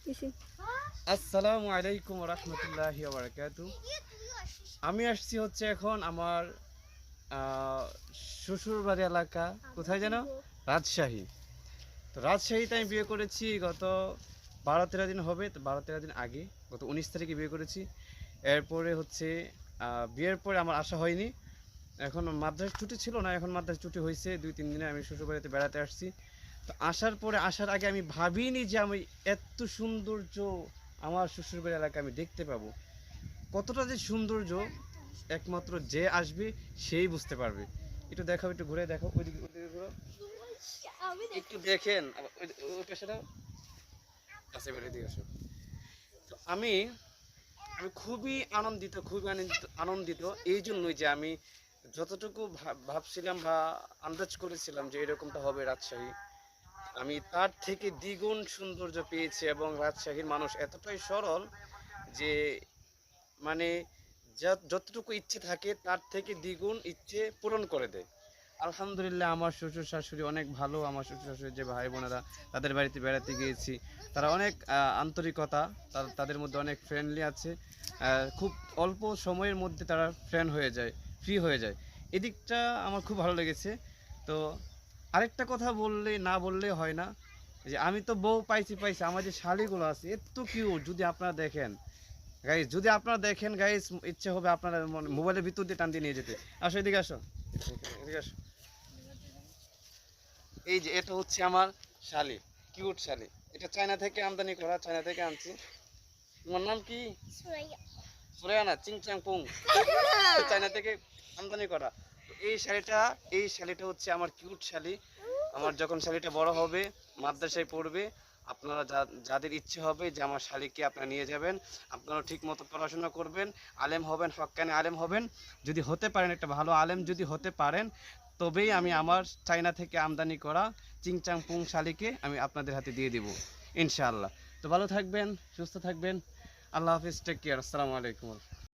আসসালামু আলাইকুম রহমতুল্লাহি ওয়া বারাকাতুহু। আমি আসছি হচ্ছে এখন আমার শ্বশুরবাড়ি এলাকা, কোথায় যেন, রাজশাহী। তো রাজশাহীতে আমি বিয়ে করেছি গত 12-13 দিন হবে, তো 12-13 দিন আগে, গত 19 তারিখে বিয়ে করেছি। এরপরে হচ্ছে বিয়ের পরে আমার আসা হয়নি। এখন মাদ্রাসা ছুটি ছিল না, এখন মাদ্রাসা ছুটি হয়েছে 2-3 দিনে আমি শ্বশুরবাড়িতে বেড়াতে আসছি। তো আসার আগে আমি ভাবিনি যে আমি এত সৌন্দর্য আমার শ্বশুরবাড়ি এলাকায় আমি দেখতে পাবো। কতটা যে সৌন্দর্য একমাত্র যে আসবে সেই বুঝতে পারবে। একটু দেখাও, একটু ঘুরে দেখো, ওইদিকে ওইদিকে ঘুরো, একটু দেখেন। ওই পেছনে কাছে বেরিয়ে দিয়ে আসো। তো আমি আমি খুবই আনন্দিত এই জন্যই যে আমি যতটুকু ভাবছিলাম বা আন্দাজ করেছিলাম যে এরকমটা হবে রাজশাহী, আমি তার থেকে দ্বিগুণ সৌন্দর্য পেয়েছি। এবং রাজশাহীর মানুষ এতটাই সরল যে মানে যতটুকু ইচ্ছে থাকে তার থেকে দ্বিগুণ ইচ্ছে পূরণ করে দেয়। আলহামদুলিল্লাহ, আমার শ্বশুর শাশুড়ি অনেক ভালো। আমার শ্বশুর শাশুড়ি যে ভাই বোনেরা, তাদের বাড়িতে বেড়াতে গিয়েছি, তারা অনেক আন্তরিকতা, তাদের মধ্যে অনেক ফ্রেন্ডলি আছে। খুব অল্প সময়ের মধ্যে তারা ফ্রেন্ড হয়ে যায়, ফ্রি হয়ে যায়। এদিকটা আমার খুব ভালো লেগেছে। তো আরেকটা কথা না বললে হয় না, যে আমি তো বউ পাইছি, আমার যে শালিগুলো আছে এত কিউট। যদি আপনারা দেখেন গাইস, ইচ্ছে হবে আপনারা মোবাইলের ভিতর দিয়ে টান দিয়ে নিয়ে যেতে। আসো, এদিকে আসো, এদিকে আসো। এই যে এটা হচ্ছে আমার শালি, কিউট শালি। এটা চায়না থেকে আমদানি করা, চায়না থেকে আনছি। তোমার নাম কি? সুরাইয়া না, চিংচাং পুং। চায়না থেকে আমদানি করা। তো এই শালিটা হচ্ছে আমার কিউট শালি। আমার যখন শালিটা বড় হবে, মাদ্রাসায় পড়বে, আপনারা যাদের ইচ্ছে হবে যে আমার শালিকে আপনারা নিয়ে যাবেন, আপনারা ঠিক মতো পড়াশোনা করবেন, আলেম হবেন, হক্কানি আলেম হবেন। যদি হতে পারেন, একটা ভালো আলেম যদি হতে পারেন, তবেই আমি আমার চায়না থেকে আমদানি করা চিংচাং পুং শালিকে আমি আপনাদের হাতে দিয়ে দিব ইনশাআল্লাহ। তো ভালো থাকবেন, সুস্থ থাকবেন। আল্লাহ হাফিজ, টেক কেয়ার। আসসালামু আলাইকুম।